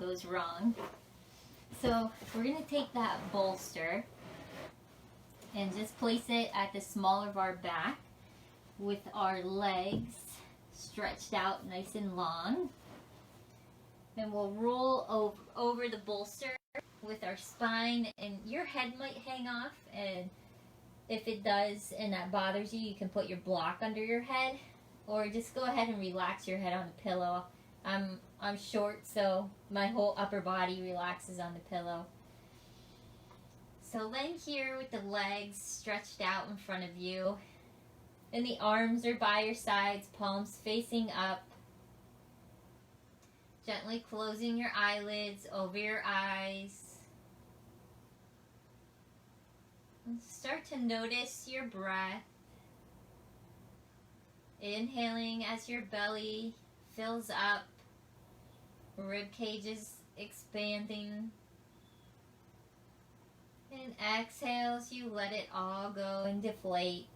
goes wrong. So we're going to take that bolster and just place it at the small of our back with our legs stretched out nice and long. And we'll roll over the bolster with our spine, and your head might hang off, and if it does and that bothers you, you can put your block under your head, or just go ahead and relax your head on the pillow. I'm short, so my whole upper body relaxes on the pillow. So laying here with the legs stretched out in front of you, and the arms are by your sides, palms facing up. Gently closing your eyelids over your eyes. And start to notice your breath. Inhaling as your belly fills up, rib cage is expanding. And exhales, you let it all go and deflate.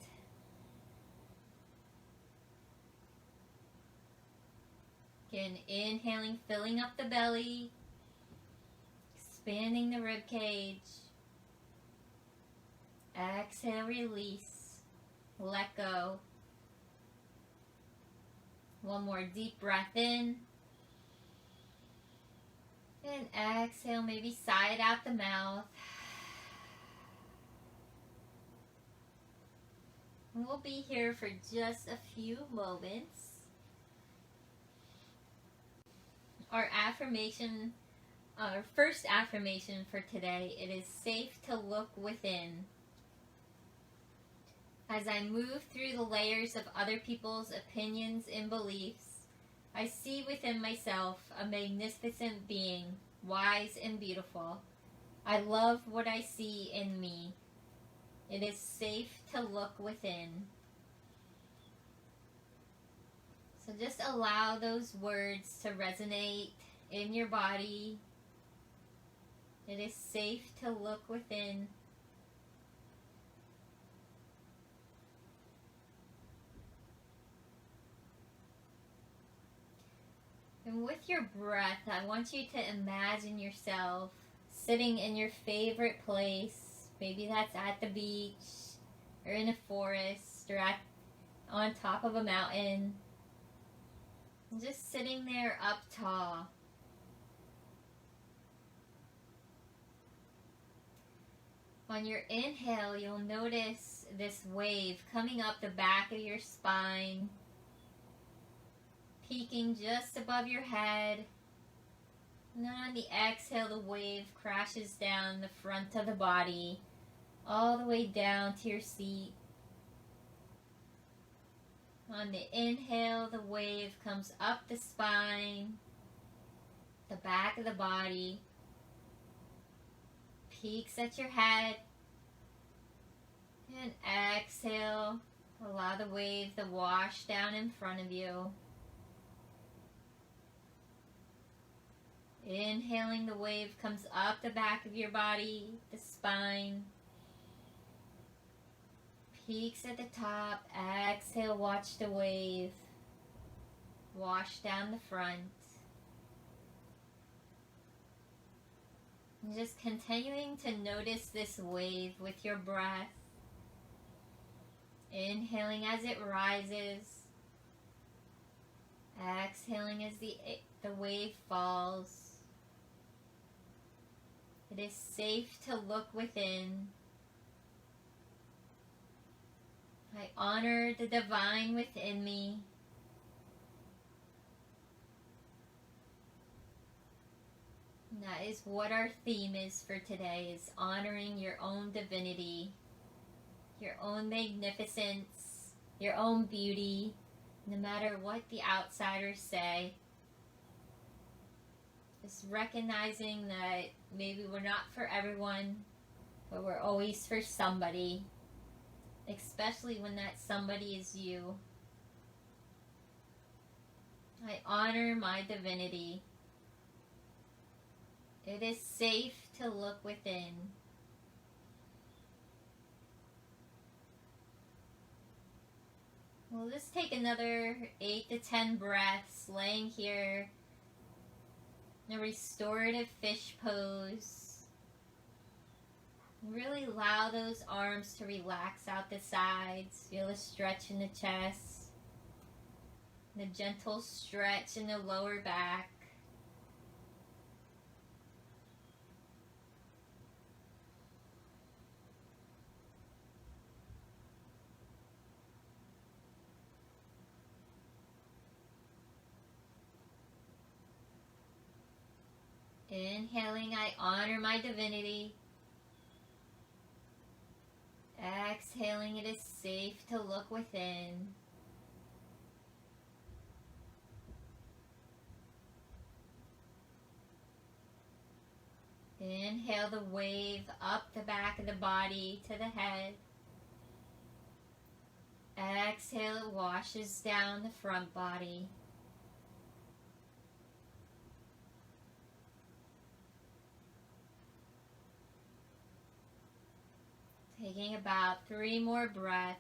Again, inhaling, filling up the belly, expanding the rib cage. Exhale, release, let go. One more deep breath in. And exhale, maybe sigh it out the mouth. And we'll be here for just a few moments. Our first affirmation for today, it is safe to look within. As I move through the layers of other people's opinions and beliefs, I see within myself a magnificent being, wise and beautiful. I love what I see in me. It is safe to look within. So just allow those words to resonate in your body. It is safe to look within. And with your breath, I want you to imagine yourself sitting in your favorite place. Maybe that's at the beach, or in a forest, or on top of a mountain. Just sitting there up tall. On your inhale, you'll notice this wave coming up the back of your spine, peaking just above your head. And then on the exhale, the wave crashes down the front of the body, all the way down to your seat. On the inhale, the wave comes up the spine, the back of the body, peaks at your head, and exhale, allow the wave to wash down in front of you. Inhaling, the wave comes up the back of your body, the spine, peaks at the top. Exhale, watch the wave wash down the front. And just continuing to notice this wave with your breath. Inhaling as it rises. Exhaling as the wave falls. It is safe to look within. I honor the divine within me. And that is what our theme is for today, is honoring your own divinity, your own magnificence, your own beauty, no matter what the outsiders say. Just recognizing that maybe we're not for everyone, but we're always for somebody. Especially when that somebody is you. I honor my divinity. It is safe to look within. We'll just take another 8 to 10 breaths laying here a restorative fish pose. Really allow those arms to relax out the sides. Feel a stretch in the chest. And a gentle stretch in the lower back. Inhaling, I honor my divinity. Exhaling, it is safe to look within. Inhale the wave up the back of the body to the head. Exhale, it washes down the front body. Taking about 3 more breaths.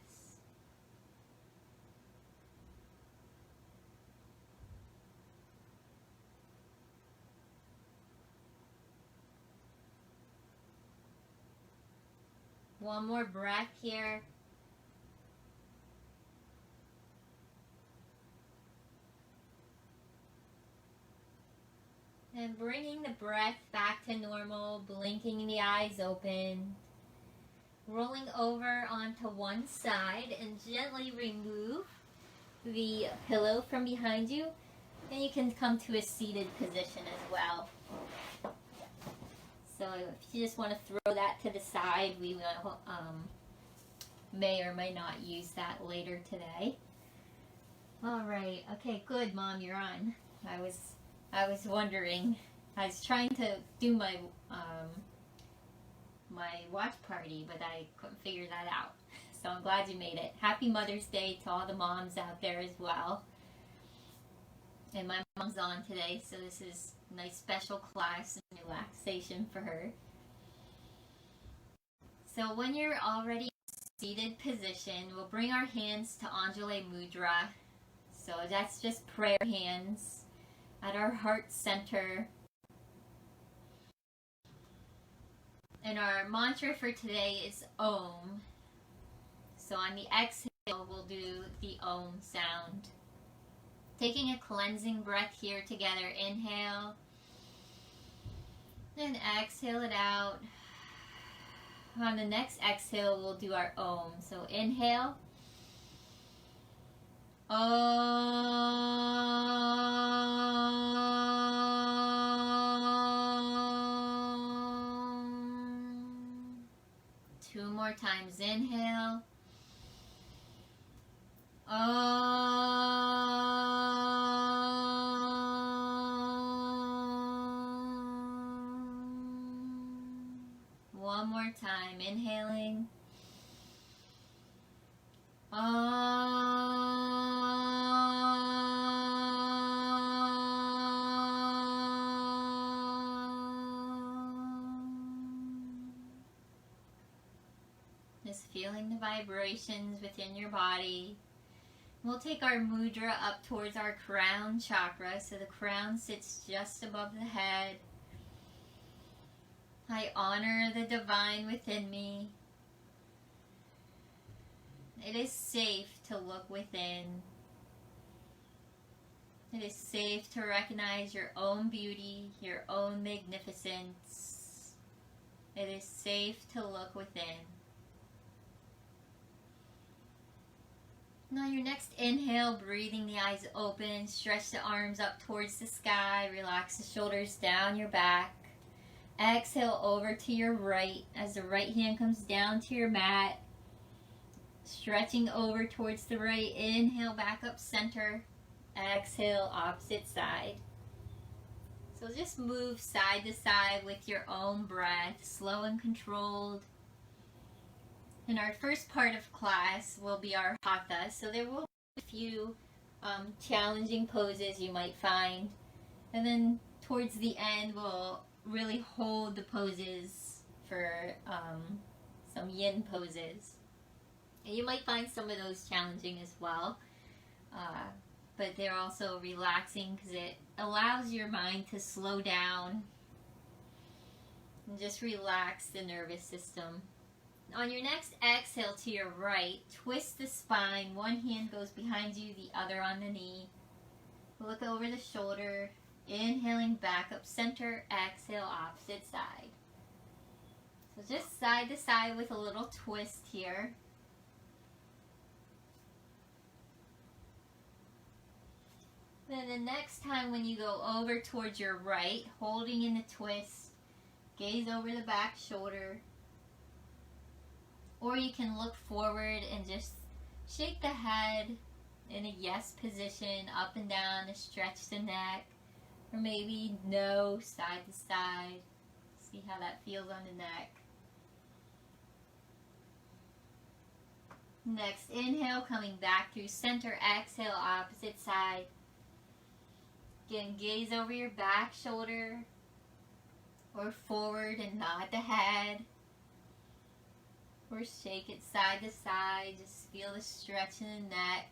One more breath here. And bringing the breath back to normal, blinking the eyes open. Rolling over onto one side and gently remove the pillow from behind you. And you can come to a seated position as well. So if you just want to throw that to the side, we may or may not use that later today. All right. Okay, good, Mom, you're on. I was wondering. I was trying to do my my watch party, but I couldn't figure that out. So I'm glad you made it. Happy Mother's Day to all the moms out there as well. And my mom's on today, so this is a nice special class and relaxation for her. So when you're already in a seated position, we'll bring our hands to Anjali Mudra. So that's just prayer hands at our heart center. And our mantra for today is Om. So on the exhale, we'll do the Om sound. Taking a cleansing breath here together. Inhale. Then exhale it out. On the next exhale, we'll do our Om. So inhale. Om. 2 more times. Inhale. One more time. Inhaling. Just feeling the vibrations within your body. We'll take our mudra up towards our crown chakra, so the crown sits just above the head. I honor the divine within me. It is safe to look within. It is safe to recognize your own beauty, your own magnificence. It is safe to look within. Now your next inhale, breathing the eyes open, stretch the arms up towards the sky, relax the shoulders down your back. Exhale over to your right as the right hand comes down to your mat. Stretching over towards the right, inhale back up center. Exhale opposite side. So just move side to side with your own breath, slow and controlled. And our first part of class will be our hatha. So there will be a few challenging poses you might find. And then towards the end, we'll really hold the poses for some yin poses. And you might find some of those challenging as well. But they're also relaxing because it allows your mind to slow down and just relax the nervous system. On your next exhale to your right, twist the spine. One hand goes behind you, the other on the knee. Look over the shoulder. Inhaling back up center. Exhale, opposite side. So just side to side with a little twist here. Then the next time when you go over towards your right, holding in the twist, gaze over the back shoulder. Or you can look forward and just shake the head in a yes position, up and down to stretch the neck. Or maybe no, side to side. See how that feels on the neck. Next, inhale, coming back through center. Exhale, opposite side. Again, gaze over your back shoulder. Or forward and nod the head. Or shake it side to side. Just feel the stretch in the neck.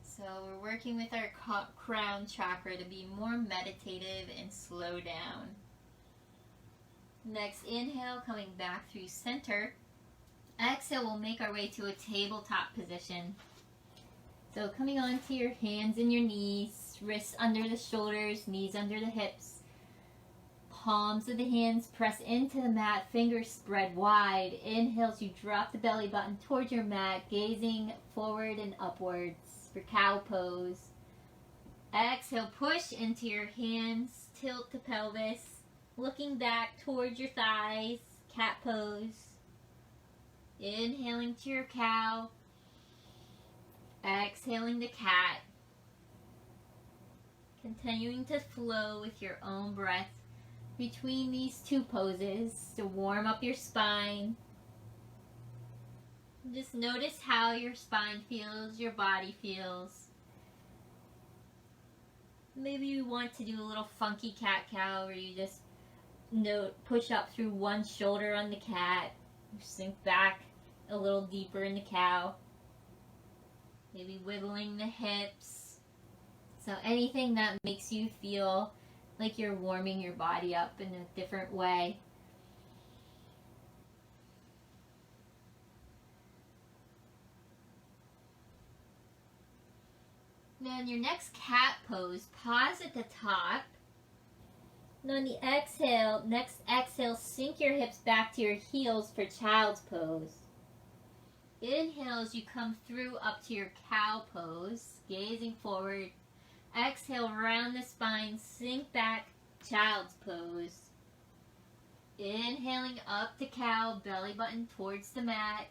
So we're working with our crown chakra to be more meditative and slow down. Next, inhale, coming back through center. Exhale, we'll make our way to a tabletop position. So coming onto your hands and your knees, wrists under the shoulders, knees under the hips. Palms of the hands press into the mat, fingers spread wide. Inhale, you drop the belly button towards your mat, gazing forward and upwards for cow pose. Exhale, push into your hands, tilt the pelvis, looking back towards your thighs, cat pose. Inhaling to your cow, exhaling to cat. Continuing to flow with your own breath between these two poses to warm up your spine. Just notice how your spine feels, your body feels. Maybe you want to do a little funky cat-cow where you just push up through one shoulder on the cat, sink back a little deeper in the cow. Maybe wiggling the hips. So anything that makes you feel like you're warming your body up in a different way. Then your next cat pose, pause at the top. And on the exhale, next exhale, sink your hips back to your heels for child's pose. Inhale as you come through up to your cow pose, gazing forward. Exhale, round the spine, sink back, child's pose. Inhaling up to cow, belly button towards the mat.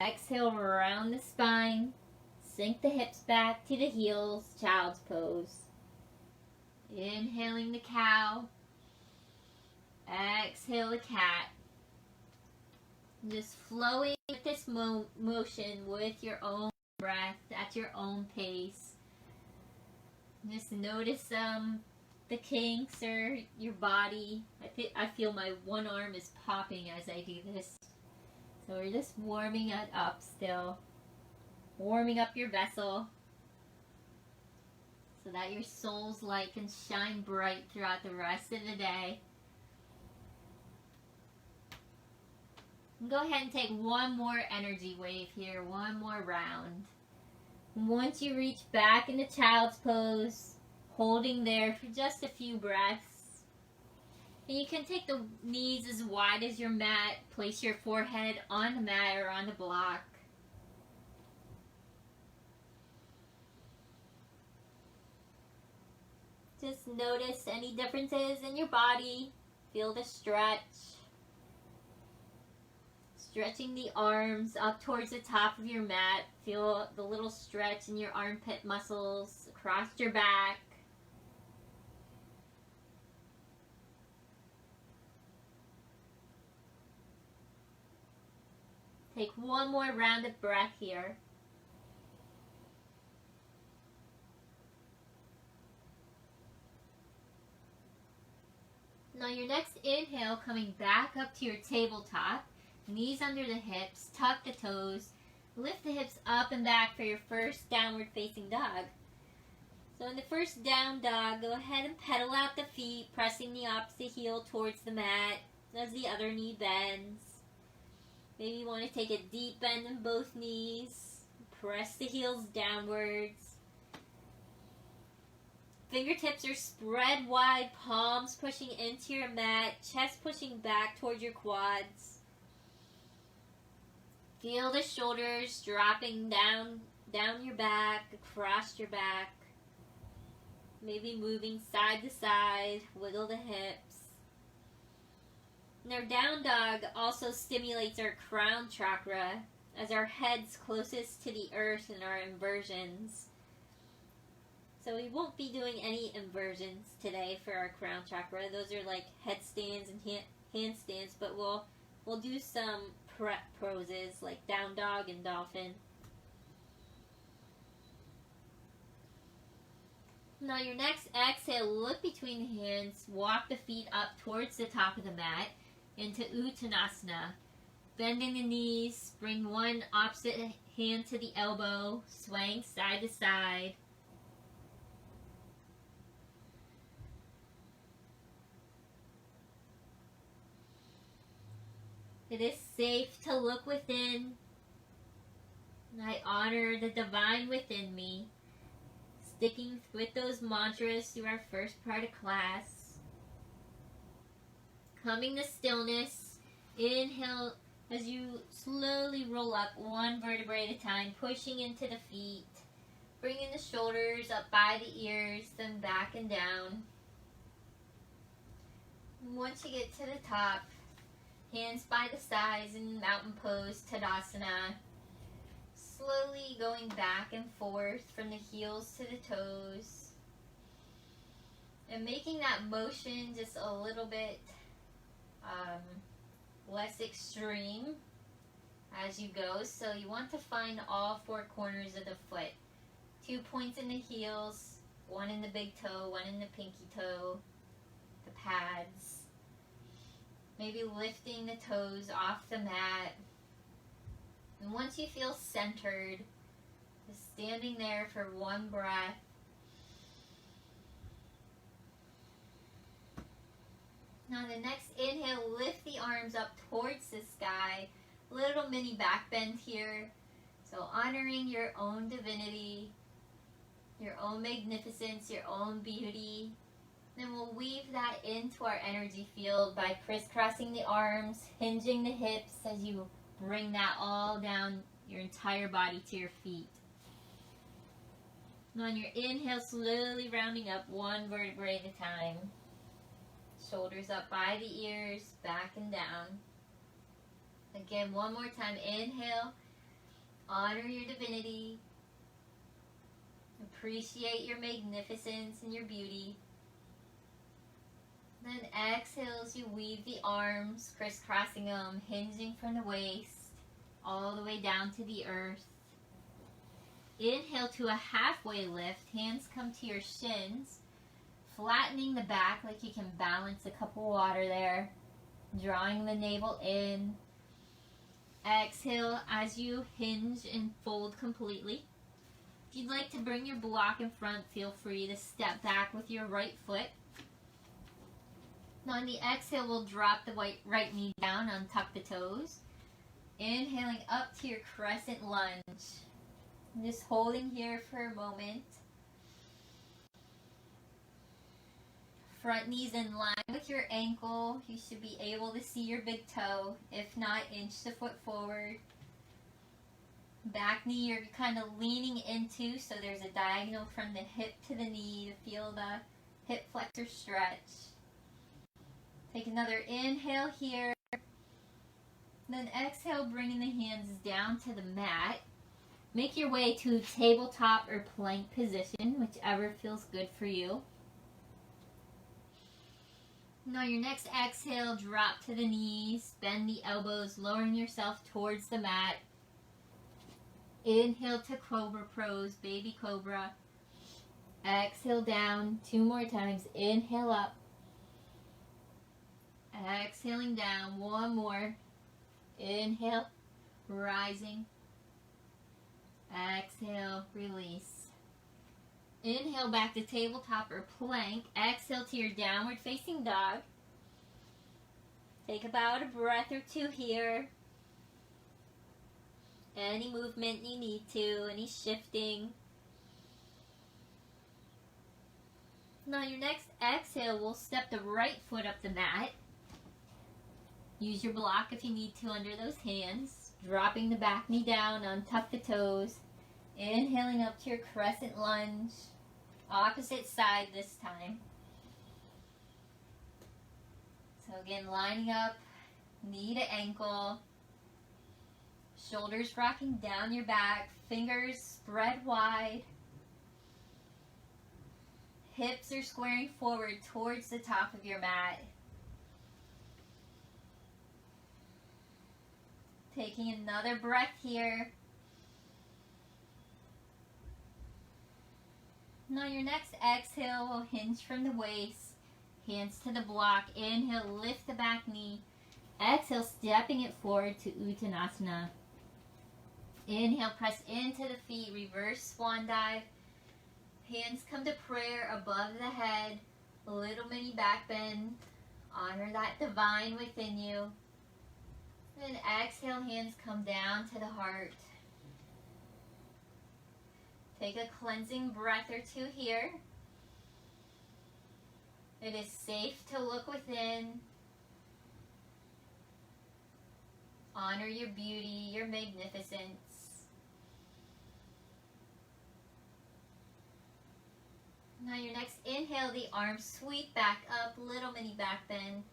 Exhale, round the spine, sink the hips back to the heels, child's pose. Inhaling the cow. Exhale the cat. Just flowing with this motion with your own breath at your own pace. Just notice the kinks or your body. I feel my one arm is popping as I do this. So we're just warming it up still. Warming up your vessel so that your soul's light can shine bright throughout the rest of the day. And go ahead and take one more energy wave here, one more round. Once you reach back into child's pose, holding there for just a few breaths. And you can take the knees as wide as your mat, place your forehead on the mat or on the block. Just notice any differences in your body. Feel the stretch. Stretching the arms up towards the top of your mat. Feel the little stretch in your armpit muscles across your back. Take one more round of breath here. Now your next inhale, coming back up to your tabletop. Knees under the hips, tuck the toes. Lift the hips up and back for your first downward facing dog. So in the first down dog, go ahead and pedal out the feet, pressing the opposite heel towards the mat as the other knee bends. Maybe you want to take a deep bend in both knees. Press the heels downwards. Fingertips are spread wide, palms pushing into your mat, chest pushing back towards your quads. Feel the shoulders dropping down your back, across your back. Maybe moving side to side, wiggle the hips. And our down dog also stimulates our crown chakra as our head's closest to the earth in our inversions. So we won't be doing any inversions today for our crown chakra. Those are like headstands and handstands, but we'll do some prep poses like down dog and dolphin. Now your next exhale, look between the hands, walk the feet up towards the top of the mat into Uttanasana. Bending the knees, bring one opposite hand to the elbow, swaying side to side. It is safe to look within. I honor the divine within me. Sticking with those mantras through our first part of class. Coming to stillness. Inhale as you slowly roll up one vertebrae at a time, pushing into the feet. Bringing the shoulders up by the ears, then back and down. And once you get to the top, hands by the sides in mountain pose, Tadasana. Slowly going back and forth from the heels to the toes. And making that motion just a little bit less extreme as you go. So you want to find all four corners of the foot. 2 points in the heels, one in the big toe, one in the pinky toe, the pads. Maybe lifting the toes off the mat. And once you feel centered, just standing there for one breath. Now the next inhale, lift the arms up towards the sky. Little mini back bend here. So honoring your own divinity, your own magnificence, your own beauty. Then we'll weave that into our energy field by crisscrossing the arms, hinging the hips as you bring that all down your entire body to your feet. And on your inhale, slowly rounding up one vertebrae at a time. Shoulders up by the ears, back and down. Again, one more time. Inhale. Honor your divinity. Appreciate your magnificence and your beauty. Then exhale as you weave the arms, crisscrossing them, hinging from the waist, all the way down to the earth. Inhale to a halfway lift. Hands come to your shins, flattening the back like you can balance a cup of water there. Drawing the navel in. Exhale as you hinge and fold completely. If you'd like to bring your block in front, feel free to step back with your right foot. Now on the exhale, we'll drop the right knee down, untuck the toes. Inhaling up to your crescent lunge. Just holding here for a moment. Front knee's in line with your ankle. You should be able to see your big toe. If not, inch the foot forward. Back knee you're kind of leaning into, so there's a diagonal from the hip to the knee to feel the hip flexor stretch. Take another inhale here. Then exhale, bringing the hands down to the mat. Make your way to tabletop or plank position, whichever feels good for you. Now your next exhale, drop to the knees, bend the elbows, lowering yourself towards the mat. Inhale to Cobra Pose, Baby Cobra. Exhale down, 2 more times. Inhale up. Exhaling down, 1 more. Inhale, rising. Exhale, release. Inhale back to tabletop or plank. Exhale to your downward facing dog. Take about a breath or two here. Any movement you need to, any shifting. Now your next exhale, we'll step the right foot up the mat. Use your block if you need to under those hands. Dropping the back knee down, untuck the toes. Inhaling up to your crescent lunge. Opposite side this time. So again, lining up, knee to ankle. Shoulders rocking down your back. Fingers spread wide. Hips are squaring forward towards the top of your mat. Taking another breath here. Now your next exhale will hinge from the waist. Hands to the block. Inhale, lift the back knee. Exhale, stepping it forward to Uttanasana. Inhale, press into the feet. Reverse swan dive. Hands come to prayer above the head. A little mini back bend. Honor that divine within you. Then exhale, hands come down to the heart. Take a cleansing breath or two here. It is safe to look within. Honor your beauty, your magnificence. Now your next inhale, the arms sweep back up, little mini back bend.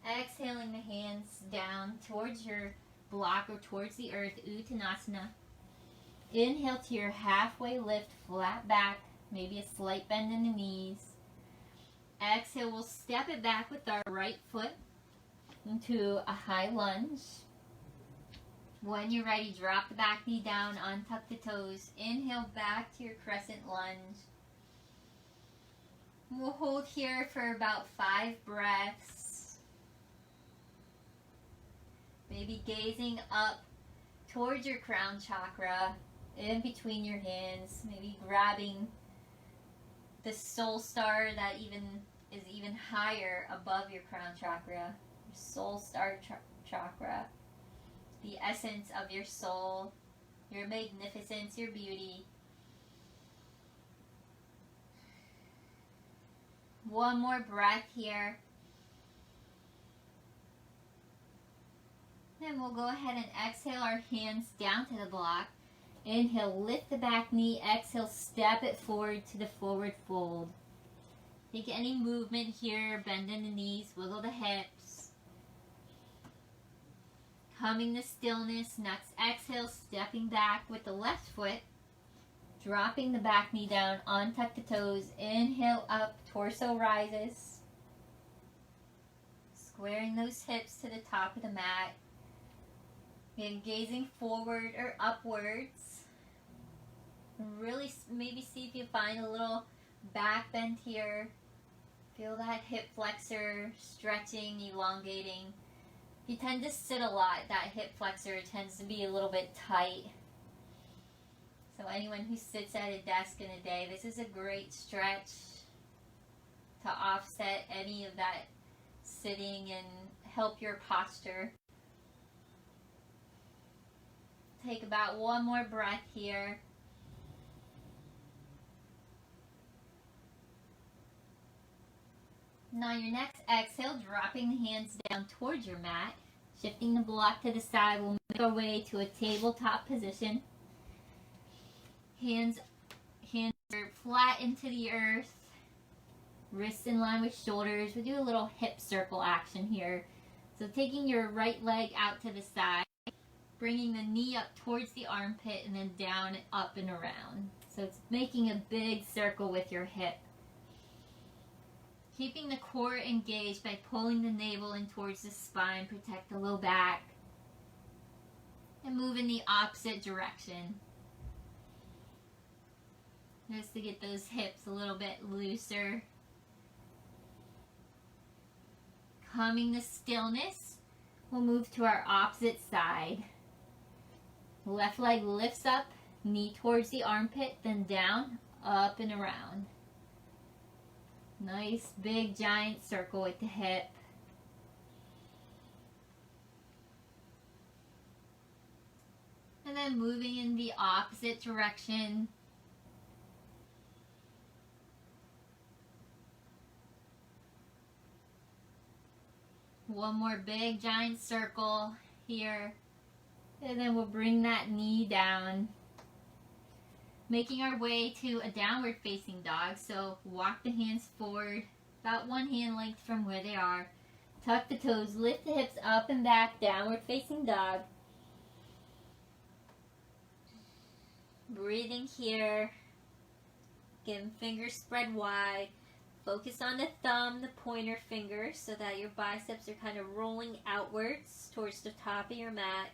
Exhaling the hands down towards your block or towards the earth, Uttanasana. Inhale to your halfway lift, flat back, maybe a slight bend in the knees. Exhale, we'll step it back with our right foot into a high lunge. When you're ready, drop the back knee down, untuck the toes. Inhale back to your crescent lunge. We'll hold here for about 5 breaths. Maybe gazing up towards your crown chakra, in between your hands, maybe grabbing the soul star that is even higher above your crown chakra, your soul star chakra, the essence of your soul, your magnificence, your beauty. One more breath here. Then we'll go ahead and exhale our hands down to the block. Inhale, lift the back knee. Exhale, step it forward to the forward fold. Take any movement here, bend in the knees, wiggle the hips. Coming to stillness. Next exhale, stepping back with the left foot. Dropping the back knee down, untuck the toes. Inhale up, torso rises. Squaring those hips to the top of the mat. Again, gazing forward or upwards. Really maybe see if you find a little back bend here. Feel that hip flexor stretching, elongating. If you tend to sit a lot, that hip flexor tends to be a little bit tight. So anyone who sits at a desk in a day, this is a great stretch to offset any of that sitting and help your posture. Take about one more breath here. Now your next exhale, dropping the hands down towards your mat, shifting the block to the side. We'll make our way to a tabletop position. Hands are flat into the earth. Wrists in line with shoulders. We do a little hip circle action here. So taking your right leg out to the side, bringing the knee up towards the armpit and then down, up and around. So it's making a big circle with your hip. Keeping the core engaged by pulling the navel in towards the spine, protect the low back. And move in the opposite direction. Just to get those hips a little bit looser. Coming to stillness, we'll move to our opposite side. Left leg lifts up Knee towards the armpit, then down, up and around. Nice big giant circle with the hip. And then moving in the opposite direction. One more big giant circle here. And then we'll bring that knee down. Making our way to a downward facing dog. So walk the hands forward about one hand length from where they are. Tuck the toes, lift the hips up and back, downward facing dog. Breathing here. Again, fingers spread wide. Focus on the thumb, the pointer finger, so that your biceps are kind of rolling outwards towards the top of your mat.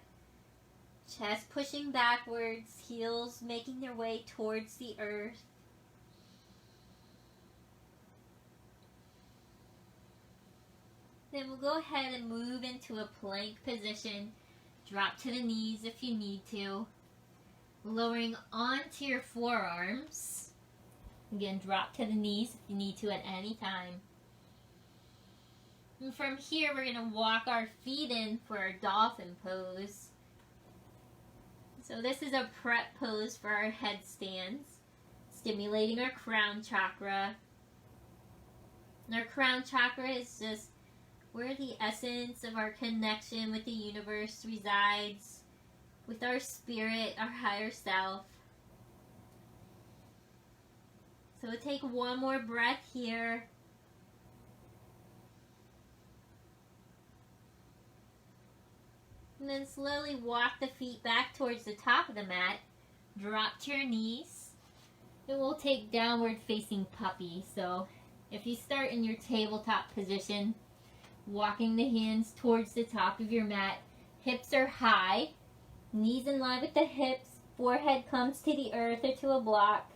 Chest pushing backwards, heels making their way towards the earth. Then we'll go ahead and move into a plank position. Drop to the knees if you need to. Lowering onto your forearms. Again, drop to the knees if you need to at any time. And from here, we're going to walk our feet in for our dolphin pose. So this is a prep pose for our headstands, stimulating our crown chakra. And our crown chakra is just where the essence of our connection with the universe resides, with our spirit, our higher self. So we'll take one more breath here. And then slowly walk the feet back towards the top of the mat. Drop to your knees. Then we'll take downward facing puppy. So if you start in your tabletop position, walking the hands towards the top of your mat. Hips are high. Knees in line with the hips. Forehead comes to the earth or to a block.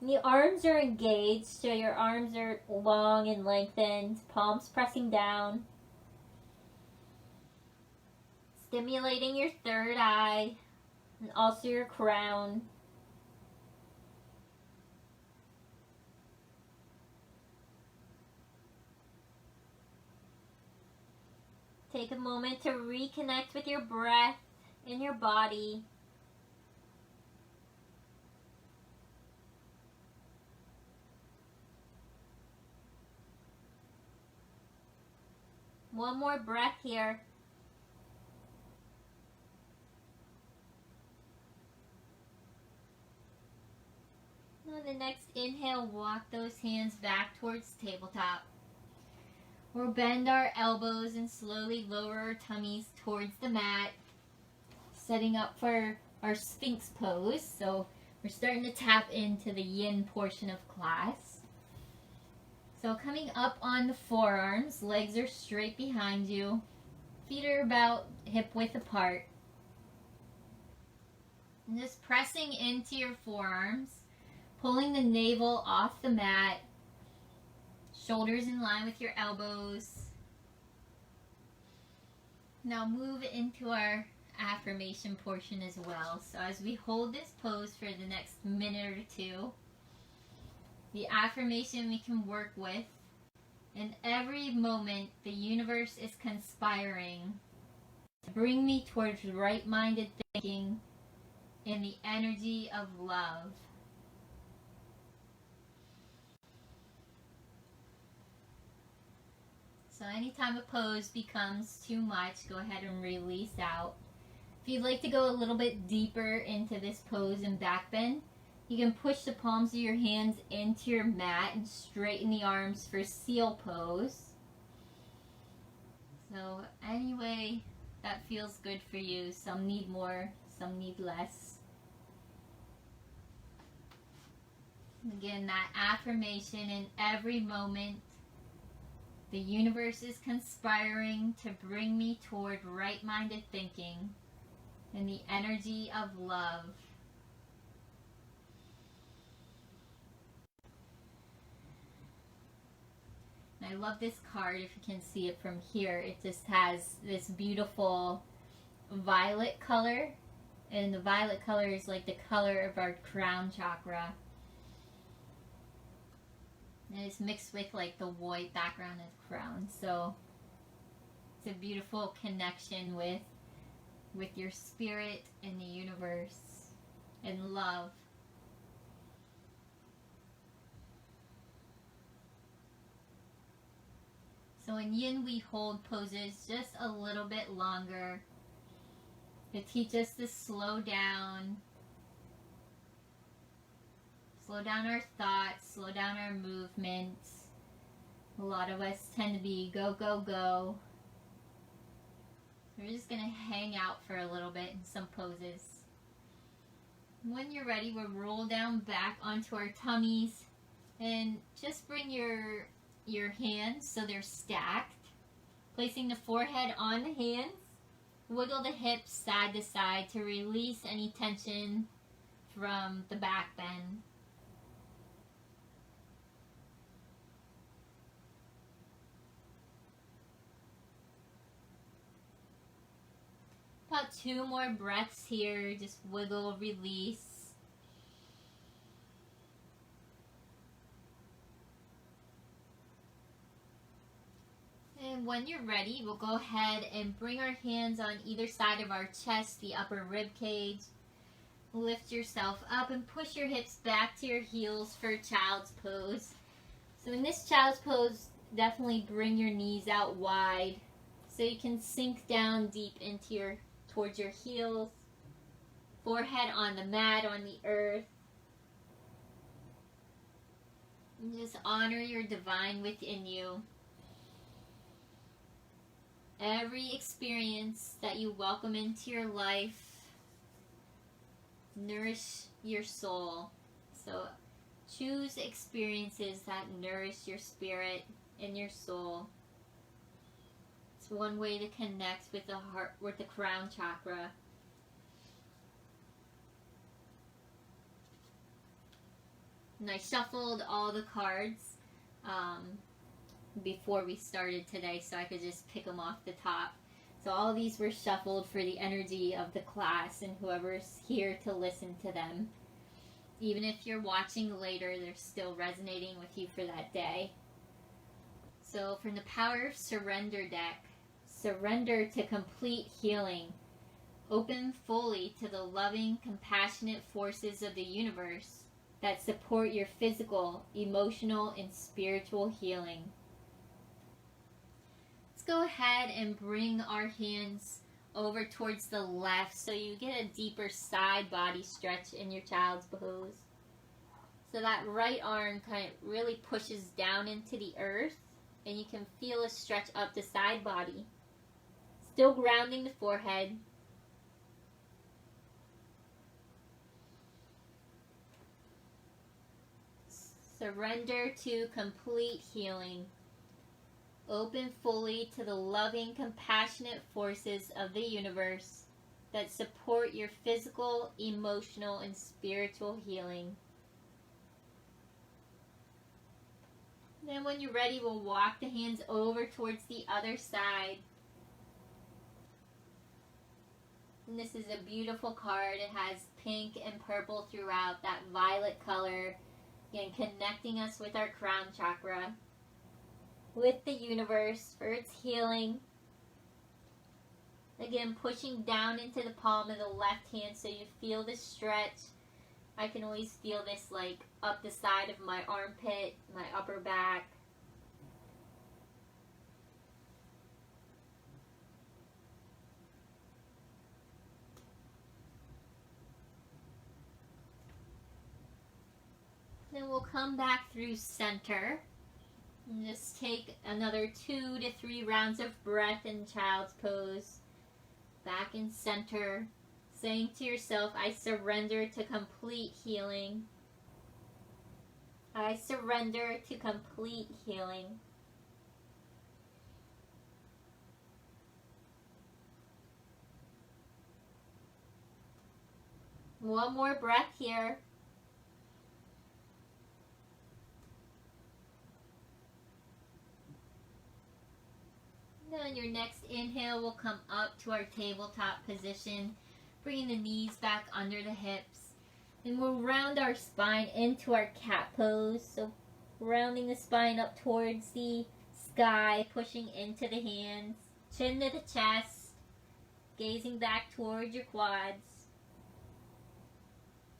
And the arms are engaged, so your arms are long and lengthened. Palms pressing down. Stimulating your third eye and also your crown. Take a moment to reconnect with your breath and your body. One more breath here. On the next inhale, walk those hands back towards tabletop. We'll bend our elbows and slowly lower our tummies towards the mat, setting up for our Sphinx pose. So we're starting to tap into the yin portion of class. So coming up on the forearms, legs are straight behind you, feet are about hip width apart. And just pressing into your forearms, pulling the navel off the mat, shoulders in line with your elbows. Now move into our affirmation portion as well. So as we hold this pose for the next minute or two, the affirmation we can work with: in every moment the universe is conspiring to bring me towards right-minded thinking in the energy of love. So anytime a pose becomes too much, go ahead and release out. If you'd like to go a little bit deeper into this pose and back bend, you can push the palms of your hands into your mat and straighten the arms for seal pose. So any way that feels good for you. Some need more, some need less. Again, that affirmation: in every moment the universe is conspiring to bring me toward right-minded thinking and the energy of love. And I love this card. If you can see it from here, it just has this beautiful violet color And the violet color is like the color of our crown chakra. And it's mixed with like the white background of the crown. So it's a beautiful connection with your spirit and the universe and love. So in yin we hold poses just a little bit longer to teach us to slow down our thoughts, slow down our movements. A lot of us tend to be go, go, go. So we're just going to hang out for a little bit in some poses. When you're ready, we'll roll down back onto our tummies and just bring your hands so they're stacked. Placing the forehead on the hands. Wiggle the hips side to side to release any tension from the back bend. About 2 more breaths here. Just wiggle, release. And when you're ready, we'll go ahead and bring our hands on either side of our chest, the upper rib cage. Lift yourself up and push your hips back to your heels for child's pose. So in this child's pose, definitely bring your knees out wide so you can sink down deep into towards your heels. Forehead on the mat, on the earth. And just honor your divine within you. Every experience that you welcome into your life, nourish your soul. So choose experiences that nourish your spirit and your soul. It's one way to connect with the heart, with the crown chakra. And I shuffled all the cards before we started today so I could just pick them off the top. So all of these were shuffled for the energy of the class and whoever's here to listen to them. Even if you're watching later, they're still resonating with you for that day. So from the Power of Surrender deck, surrender to complete healing. Open fully to the loving, compassionate forces of the universe that support your physical, emotional, and spiritual healing. Let's go ahead and bring our hands over towards the left so you get a deeper side body stretch in your child's pose. So that right arm kind of really pushes down into the earth and you can feel a stretch up the side body. Still grounding the forehead. Surrender to complete healing. Open fully to the loving, compassionate forces of the universe that support your physical, emotional, and spiritual healing. Then when you're ready, we'll walk the hands over towards the other side. And this is a beautiful card. It has pink and purple throughout, that violet color. Again, connecting us with our crown chakra, with the universe for its healing. Again, pushing down into the palm of the left hand so you feel the stretch. I can always feel this like up the side of my armpit, my upper back. Then we'll come back through center. And just take another 2 to 3 rounds of breath in child's pose. Back in center. Saying to yourself, I surrender to complete healing. I surrender to complete healing. One more breath here. On your next inhale, we'll come up to our tabletop position. Bringing the knees back under the hips. And we'll round our spine into our cat pose. So rounding the spine up towards the sky, pushing into the hands, chin to the chest, gazing back towards your quads.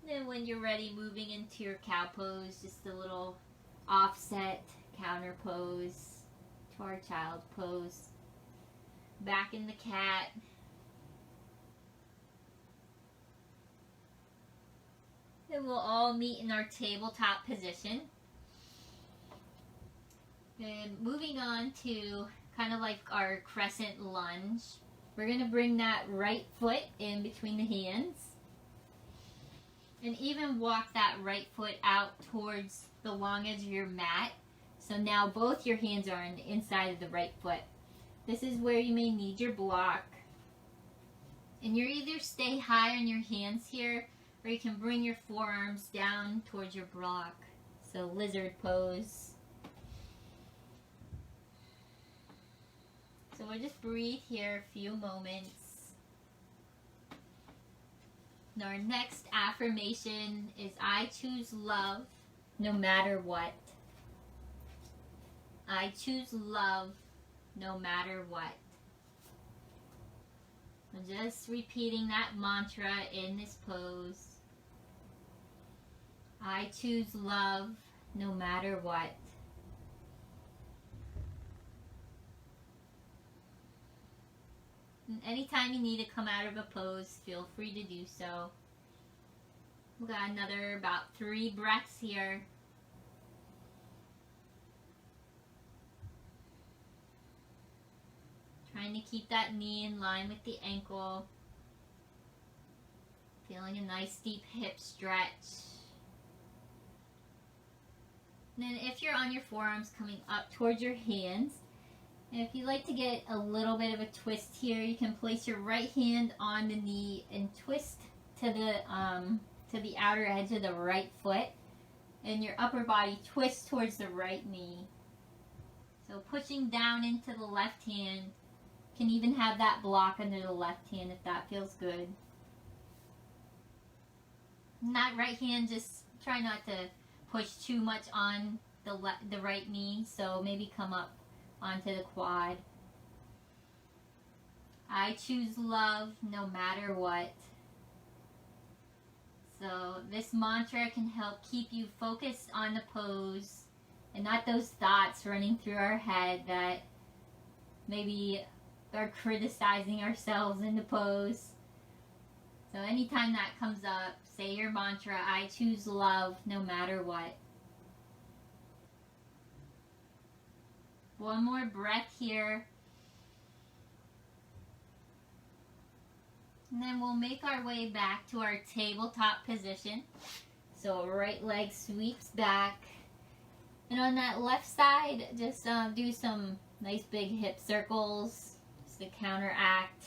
Then when you're ready, moving into your cow pose, just a little offset counter pose to our child pose. Back in the cat. Then we'll all meet in our tabletop position. And moving on to kind of like our crescent lunge. We're going to bring that right foot in between the hands. And even walk that right foot out towards the long edge of your mat. So now both your hands are on the inside of the right foot. This is where you may need your block. And you either stay high on your hands here, or you can bring your forearms down towards your block. So lizard pose. So we'll just breathe here a few moments. And our next affirmation is I choose love no matter what. I choose love no matter what. I'm just repeating that mantra in this pose. I choose love no matter what. And anytime you need to come out of a pose, feel free to do so. We've got another about 3 breaths here. Trying to keep that knee in line with the ankle. Feeling a nice deep hip stretch. And then if you're on your forearms, coming up towards your hands. And if you like to get a little bit of a twist here, you can place your right hand on the knee and twist to the outer edge of the right foot. And your upper body twists towards the right knee. So pushing down into the left hand. Can even have that block under the left hand if that feels good. And that right hand, just try not to push too much on the right knee. So maybe come up onto the quad. I choose love no matter what. So this mantra can help keep you focused on the pose and not those thoughts running through our head that maybe are criticizing ourselves in the pose. So anytime that comes up, say your mantra, I choose love no matter what. One more breath here. And then we'll make our way back to our tabletop position. So right leg sweeps back. And on that left side, just do some nice big hip circles. To counteract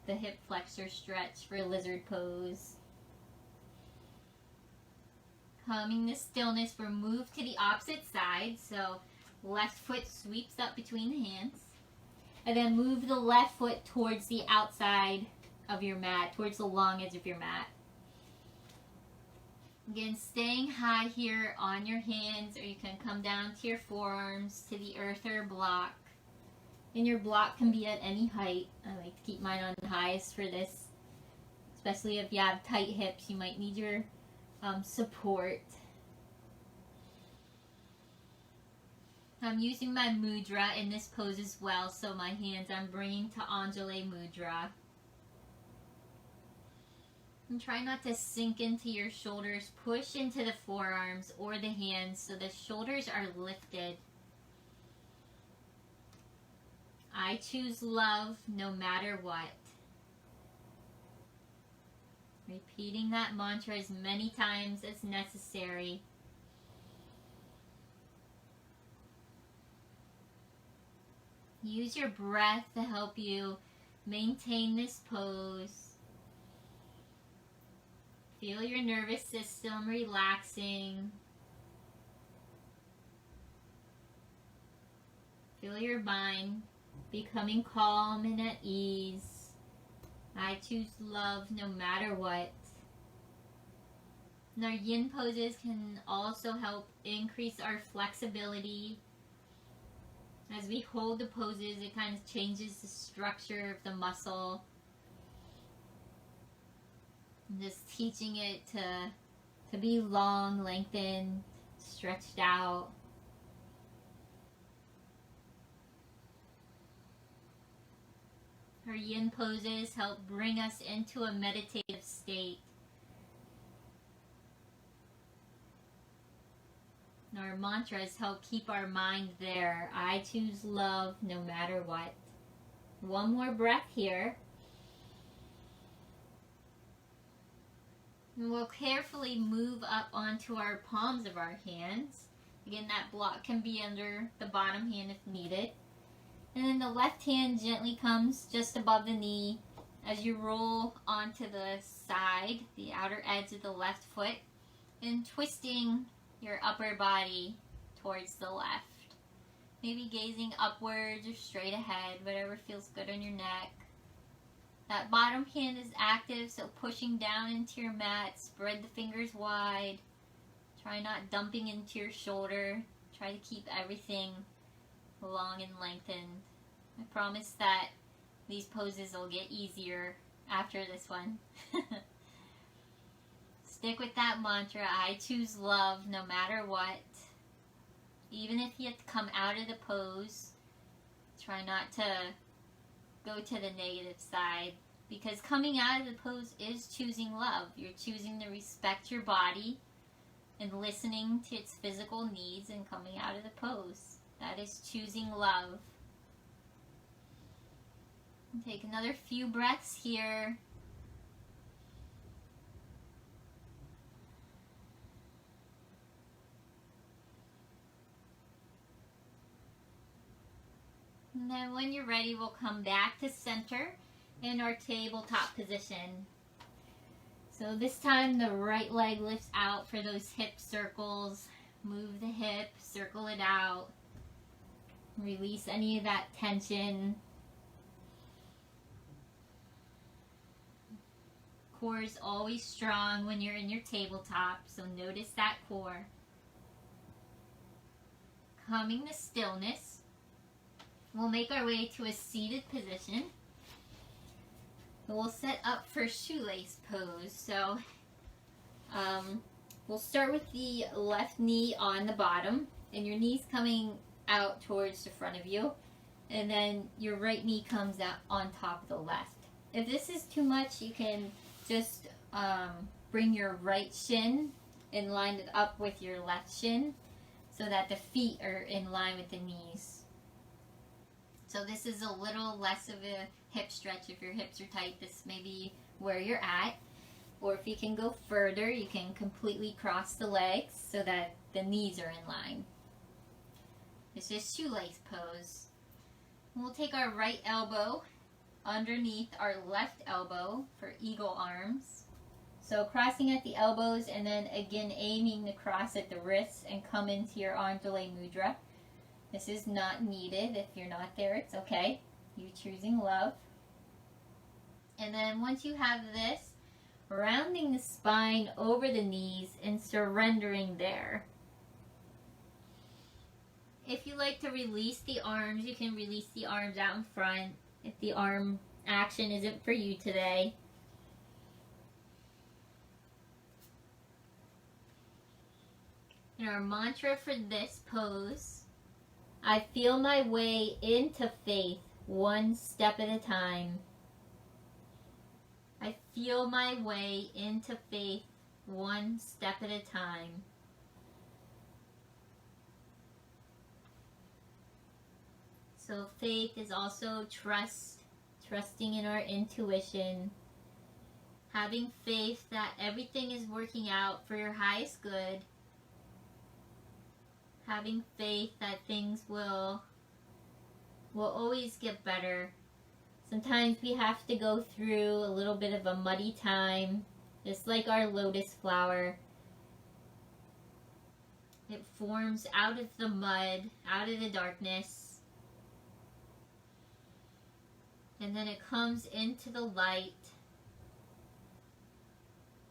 the hip flexor stretch for lizard pose. Coming to stillness, we'll move to the opposite side. So left foot sweeps up between the hands. And then move the left foot towards the outside of your mat, towards the long edge of your mat. Again, staying high here on your hands, or you can come down to your forearms to the earth or block. And your block can be at any height. I like to keep mine on the highest for this. Especially if you have tight hips, you might need your support. I'm using my mudra in this pose as well. So my hands I'm bringing to Anjali Mudra. And try not to sink into your shoulders. Push into the forearms or the hands so the shoulders are lifted. I choose love no matter what. Repeating that mantra as many times as necessary. Use your breath to help you maintain this pose. Feel your nervous system relaxing. Feel your mind becoming calm and at ease I choose love no matter what. And our yin poses can also help increase our flexibility. As we hold the poses, it kind of changes the structure of the muscle. And just teaching it to be long, lengthened, stretched out. Our yin poses help bring us into a meditative state. And our mantras help keep our mind there. I choose love no matter what. One more breath here. And we'll carefully move up onto our palms of our hands. Again, that block can be under the bottom hand if needed. And then the left hand gently comes just above the knee as you roll onto the side, the outer edge of the left foot, and twisting your upper body towards the left. Maybe gazing upwards or straight ahead, whatever feels good on your neck. That bottom hand is active, so pushing down into your mat, spread the fingers wide. Try not dumping into your shoulder. Try to keep everything long and lengthened. I promise that these poses will get easier after this one. Stick with that mantra, I choose love no matter what. Even if you have to come out of the pose, try not to go to the negative side. Because coming out of the pose is choosing love. You're choosing to respect your body and listening to its physical needs and coming out of the pose. That is choosing love. And take another few breaths here. And then when you're ready, we'll come back to center in our tabletop position. So this time the right leg lifts out for those hip circles. Move the hip, circle it out. Release any of that tension. Core is always strong when you're in your tabletop, so notice that core. Coming to stillness. We'll make our way to a seated position. We'll set up for shoelace pose. So we'll start with the left knee on the bottom and your knees coming out towards the front of you. And then your right knee comes out on top of the left. If this is too much, you can just bring your right shin and line it up with your left shin so that the feet are in line with the knees. So this is a little less of a hip stretch. If your hips are tight, this may be where you're at. Or if you can go further, you can completely cross the legs so that the knees are in line. This is shoelace pose. We'll take our right elbow underneath our left elbow for eagle arms. So crossing at the elbows and then again aiming to cross at the wrists and come into your Anjali Mudra. This is not needed. If you're not there, it's okay. You're choosing love. And then once you have this, rounding the spine over the knees and surrendering there. If you like to release the arms, you can release the arms out in front if the arm action isn't for you today. And our mantra for this pose, I feel my way into faith one step at a time. I feel my way into faith one step at a time. So faith is also trust, trusting in our intuition, having faith that everything is working out for your highest good, having faith that things will always get better. Sometimes we have to go through a little bit of a muddy time, just like our lotus flower. It forms out of the mud, out of the darkness. And then it comes into the light,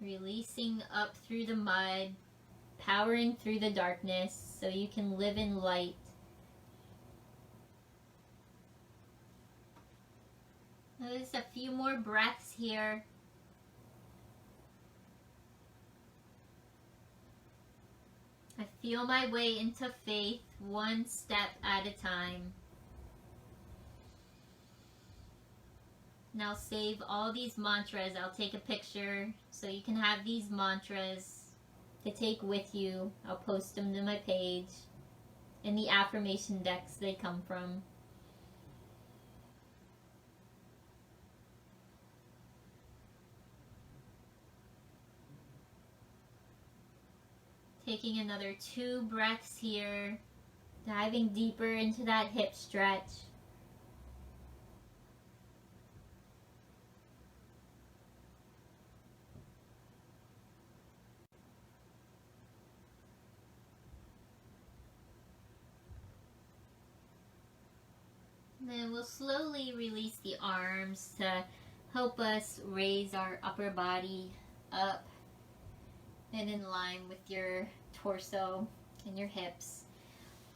releasing up through the mud, powering through the darkness so you can live in light. Now just a few more breaths here. I feel my way into faith, one step at a time. Now save all these mantras. I'll take a picture so you can have these mantras to take with you. I'll post them to my page. In the affirmation decks they come from. Taking another 2 breaths here, diving deeper into that hip stretch. And then we'll slowly release the arms to help us raise our upper body up and in line with your torso and your hips.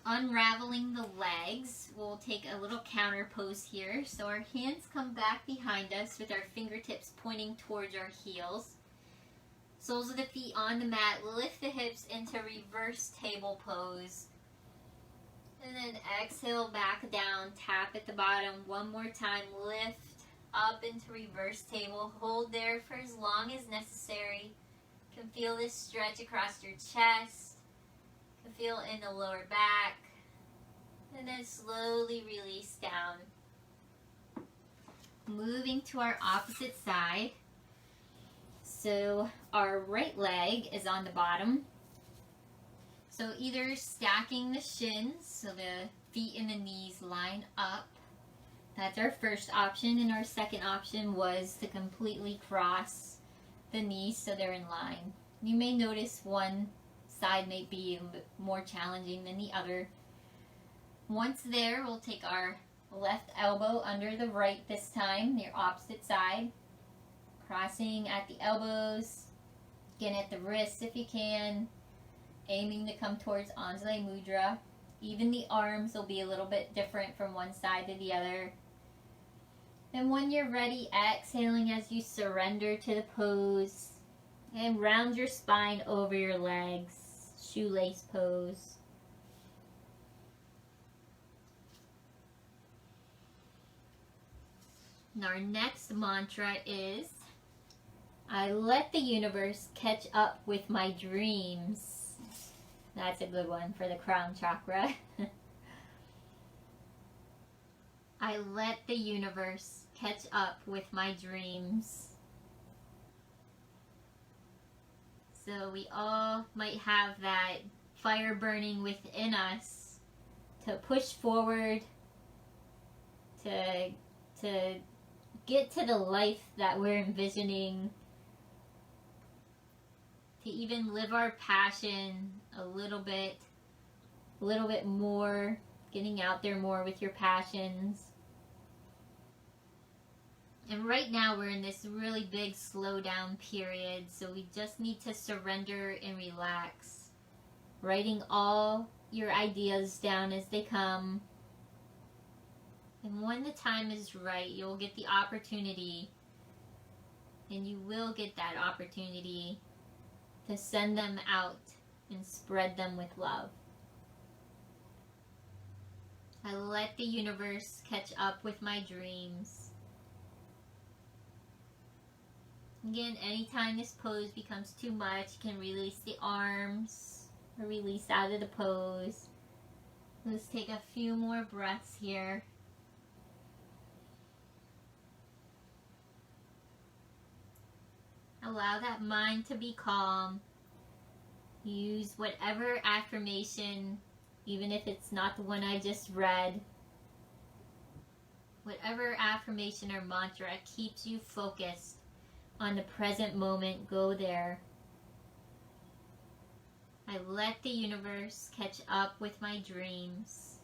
Unraveling the legs, we'll take a little counter pose here. So our hands come back behind us with our fingertips pointing towards our heels. Soles of the feet on the mat. Lift the hips into reverse table pose. And then exhale back down. Tap at the bottom. One more time. Lift up into reverse table. Hold there for as long as necessary. You can feel this stretch across your chest. You can feel in the lower back. And then slowly release down. Moving to our opposite side. So our right leg is on the bottom. So either stacking the shins, so the feet and the knees line up. That's our first option. And our second option was to completely cross the knees so they're in line. You may notice one side may be a bit more challenging than the other. Once there, we'll take our left elbow under the right this time, your opposite side. Crossing at the elbows, again at the wrists if you can. Aiming to come towards Anjali Mudra. Even the arms will be a little bit different from one side to the other. And when you're ready, exhaling as you surrender to the pose. And round your spine over your legs. Shoelace pose. And our next mantra is, I let the universe catch up with my dreams. That's a good one for the crown chakra. I let the universe catch up with my dreams. So we all might have that fire burning within us to push forward, to get to the life that we're envisioning, to even live our passion a little bit more, getting out there more with your passions. And right now we're in this really big slow down period, so we just need to surrender and relax. Writing all your ideas down as they come. And when the time is right, you'll get the opportunity, and you will get that opportunity to send them out and spread them with love. I let the universe catch up with my dreams. Again, anytime this pose becomes too much, you can release the arms or release out of the pose. Let's take a few more breaths here. Allow that mind to be calm. Use whatever affirmation, even if it's not the one I just read. Whatever affirmation or mantra keeps you focused on the present moment, go there. I let the universe catch up with my dreams.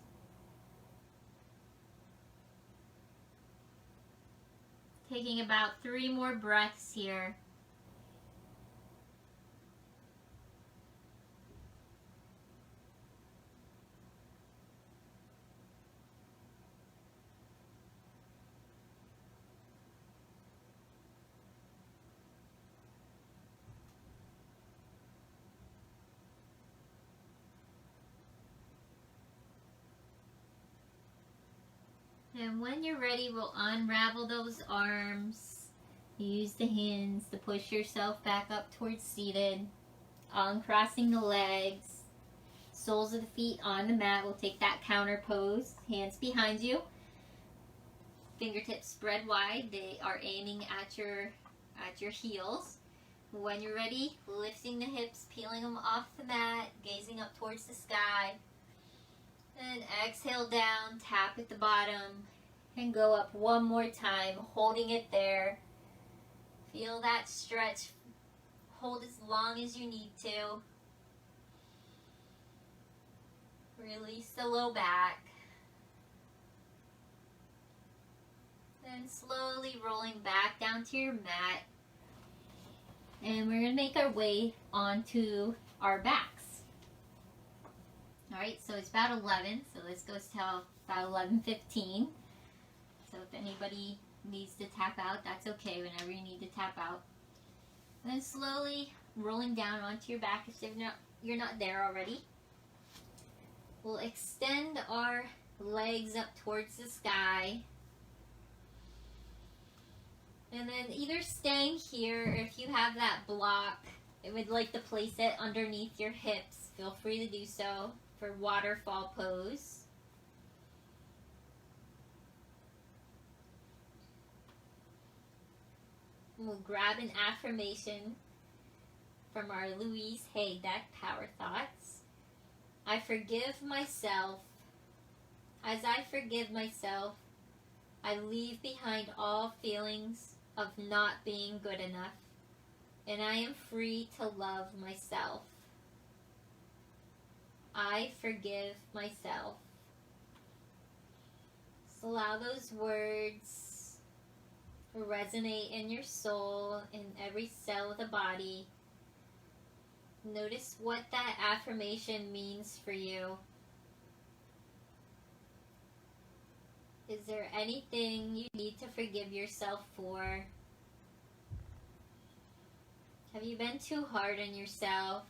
Taking about 3 more breaths here. And when you're ready, we'll unravel those arms. Use the hands to push yourself back up towards seated. Uncrossing the legs. Soles of the feet on the mat. We'll take that counter pose. Hands behind you. Fingertips spread wide. They are aiming at your heels. When you're ready, lifting the hips, peeling them off the mat, gazing up towards the sky. And exhale down, tap at the bottom, and go up one more time, holding it there. Feel that stretch. Hold as long as you need to. Release the low back. Then slowly rolling back down to your mat. And we're going to make our way onto our backs. Alright, so it's about 11, so this goes till about 11:15. So if anybody needs to tap out, that's okay, whenever you need to tap out. And then slowly rolling down onto your back if you're not there already. We'll extend our legs up towards the sky. And then either staying here, or if you have that block, I would like to place it underneath your hips. Feel free to do so for waterfall pose. We'll grab an affirmation from our Louise Hay deck, Power Thoughts. I forgive myself. As I forgive myself, I leave behind all feelings of not being good enough, and I am free to love myself. I forgive myself. Just allow those words to resonate in your soul, in every cell of the body. Notice what that affirmation means for you. Is there anything you need to forgive yourself for? Have you been too hard on yourself?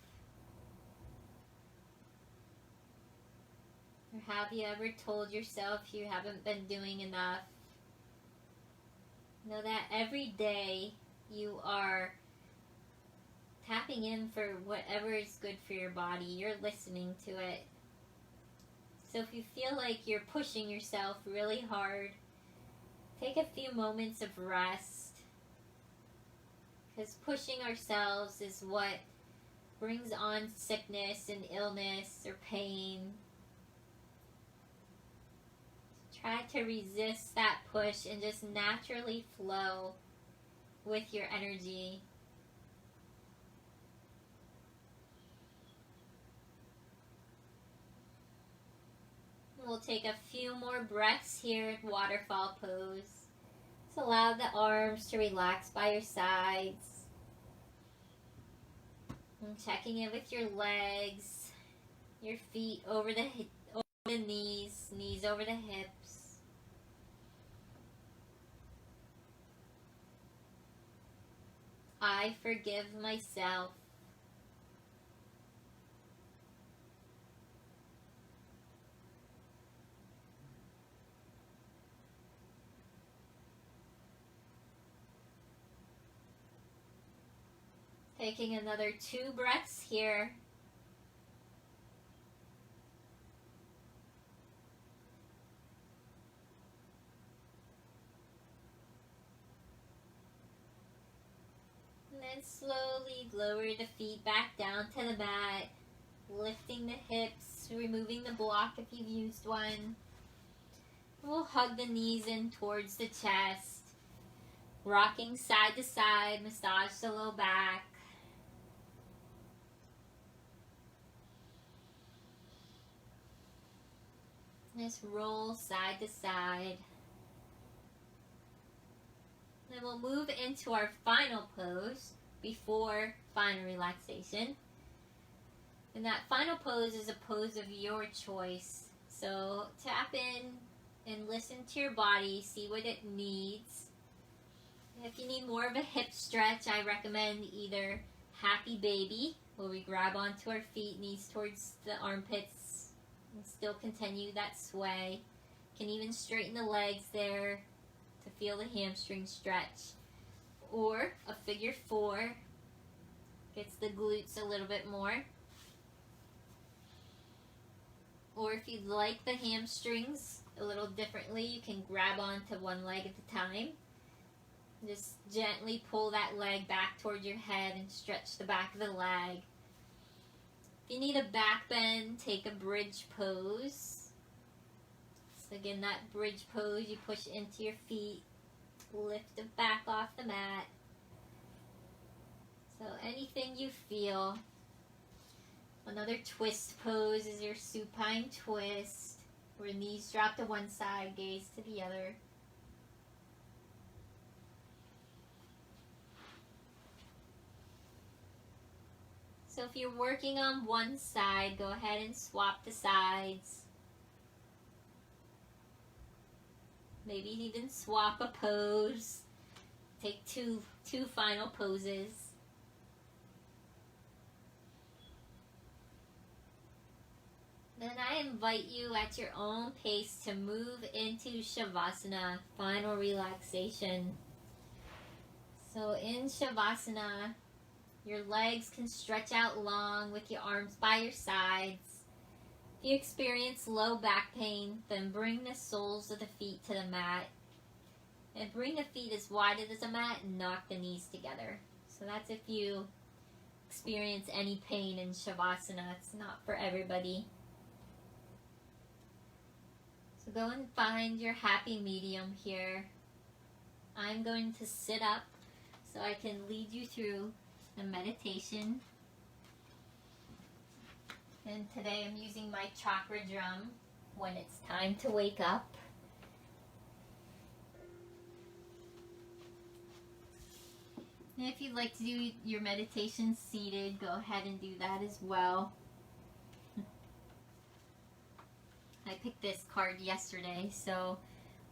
Or have you ever told yourself you haven't been doing enough? Know that every day you are tapping in for whatever is good for your body. You're listening to it. So if you feel like you're pushing yourself really hard, take a few moments of rest. Because pushing ourselves is what brings on sickness and illness or pain. Try to resist that push and just naturally flow with your energy. We'll take a few more breaths here in waterfall pose. Just allow the arms to relax by your sides. And checking in with your legs, your feet over the knees, knees over the hips. I forgive myself. Taking another 2 breaths here. And then slowly lower the feet back down to the mat, lifting the hips, removing the block if you've used one. We'll hug the knees in towards the chest, rocking side to side, massage the low back. Just roll side to side. then we'll move into our final pose before final relaxation. And that final pose is a pose of your choice. So tap in and listen to your body, see what it needs. If you need more of a hip stretch, I recommend either Happy Baby, where we grab onto our feet, knees towards the armpits, and still continue that sway. Can even straighten the legs there to feel the hamstring stretch. Or a figure 4, gets the glutes a little bit more. Or if you'd like the hamstrings a little differently, you can grab onto one leg at a time. Just gently pull that leg back toward your head and stretch the back of the leg. If you need a back bend, take a bridge pose. So again, that bridge pose, you push into your feet, lift the back off the mat. So anything you feel. Another twist pose is your supine twist, where knees drop to one side, gaze to the other. So if you're working on one side, go ahead and swap the sides. Maybe even swap a pose. Take two final poses. Then I invite you at your own pace to move into Shavasana, final relaxation. So in Shavasana, your legs can stretch out long with your arms by your sides. If you experience low back pain, then bring the soles of the feet to the mat. And bring the feet as wide as the mat and knock the knees together. So that's if you experience any pain in Shavasana. It's not for everybody. So go and find your happy medium here. I'm going to sit up so I can lead you through the meditation. And today I'm using my chakra drum when it's time to wake up. And if you'd like to do your meditation seated, go ahead and do that as well. I picked this card yesterday, so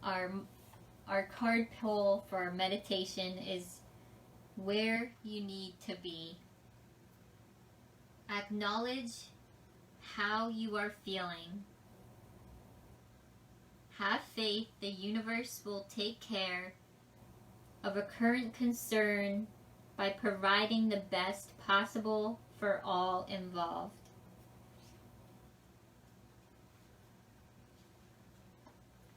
our card pull for our meditation is where you need to be. Acknowledge how you are feeling. Have faith the universe will take care of a current concern by providing the best possible for all involved.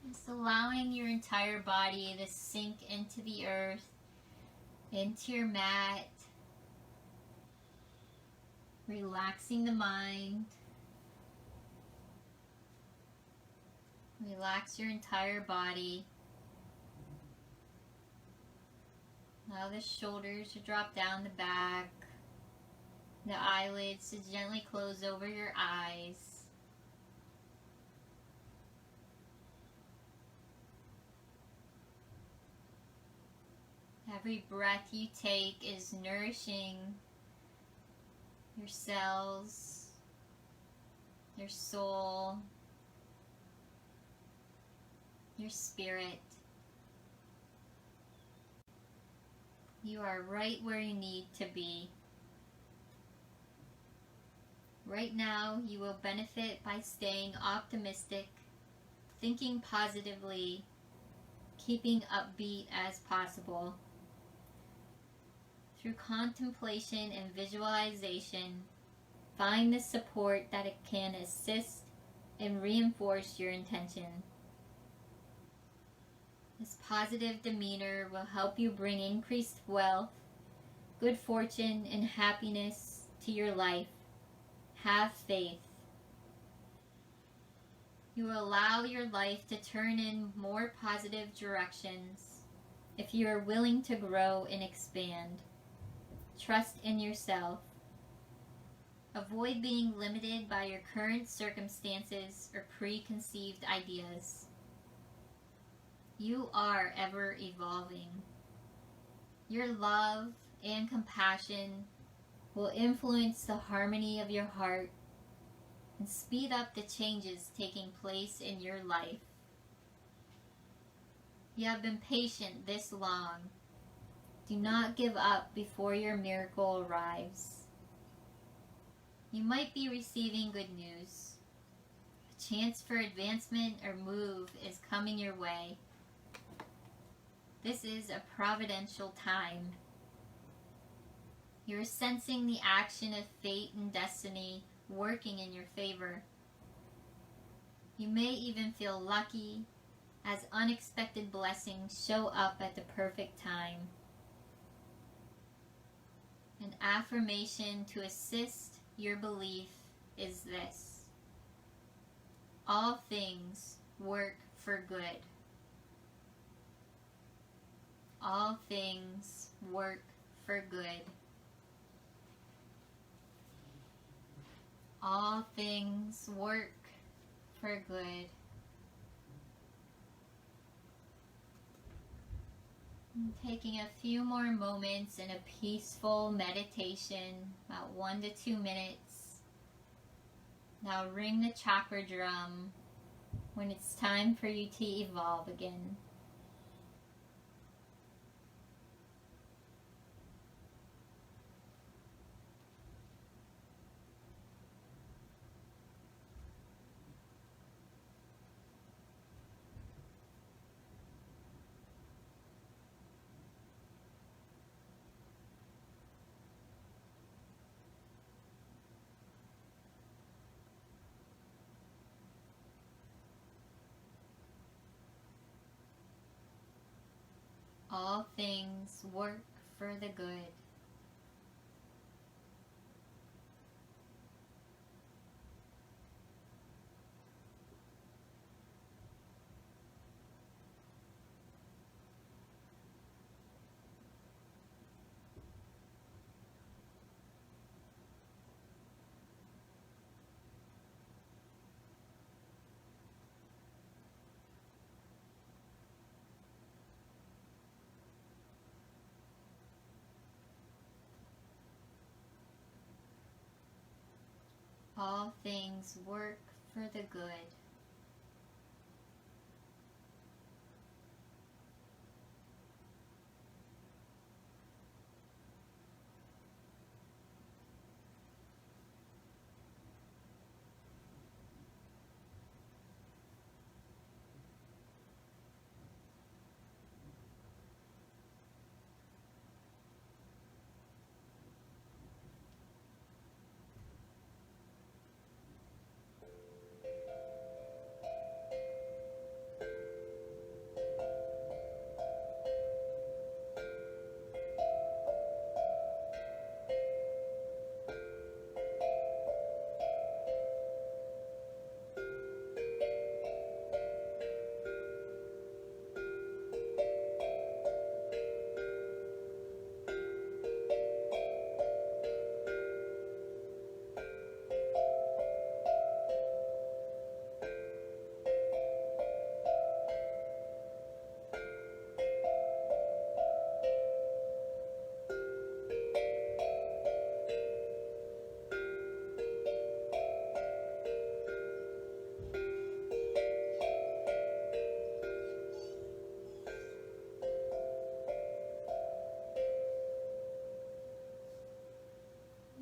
Just allowing your entire body to sink into the earth, into your mat, relaxing the mind. Relax your entire body. Allow the shoulders to drop down the back, the eyelids to gently close over your eyes. Every breath you take is nourishing your cells, your soul, your spirit. You are right where you need to be. Right now, you will benefit by staying optimistic, thinking positively, keeping upbeat as possible. Through contemplation and visualization, find the support that it can assist and reinforce your intention. This positive demeanor will help you bring increased wealth, good fortune, and happiness to your life. Have faith. You will allow your life to turn in more positive directions if you are willing to grow and expand. Trust in yourself. Avoid being limited by your current circumstances or preconceived ideas. You are ever evolving. Your love and compassion will influence the harmony of your heart and speed up the changes taking place in your life. You have been patient this long. Do not give up before your miracle arrives. You might be receiving good news. A chance for advancement or move is coming your way. This is a providential time. You're sensing the action of fate and destiny working in your favor. You may even feel lucky as unexpected blessings show up at the perfect time. An affirmation to assist your belief is this: all things work for good. All things work for good. All things work for good. And taking a few more moments in a peaceful meditation, about 1 to 2 minutes. Now ring the chakra drum when it's time for you to evolve again. All things work for the good. All things work for the good.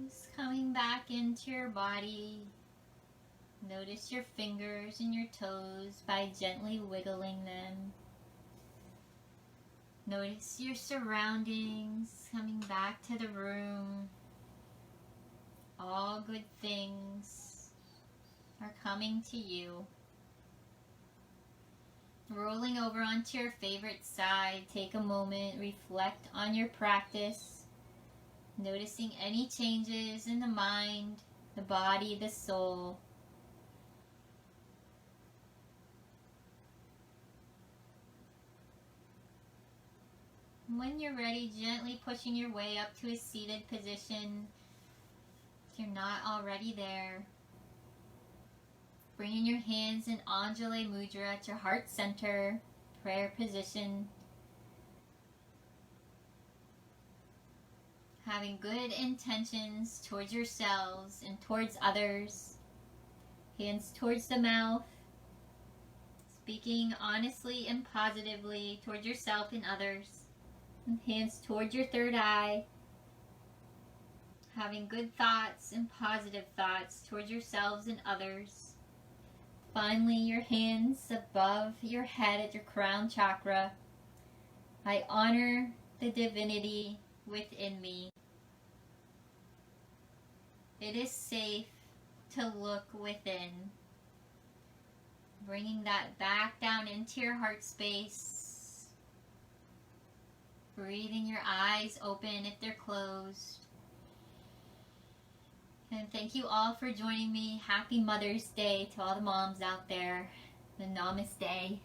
Just coming back into your body. Notice your fingers and your toes by gently wiggling them. Notice your surroundings, coming back to the room. All good things are coming to you. Rolling over onto your favorite side, take a moment, reflect on your practice, noticing any changes in the mind, the body, the soul. When you're ready, gently pushing your way up to a seated position. If you're not already there, bringing your hands in Anjali Mudra at your heart center, prayer position. Having good intentions towards yourselves and towards others. Hands towards the mouth. Speaking honestly and positively towards yourself and others. And hands towards your third eye. Having good thoughts and positive thoughts towards yourselves and others. Finally, your hands above your head at your crown chakra. I honor the divinity within me. It is safe to look within. Bringing that back down into your heart space. Breathing your eyes open if they're closed. And thank you all for joining me. Happy Mother's Day to all the moms out there. And namaste.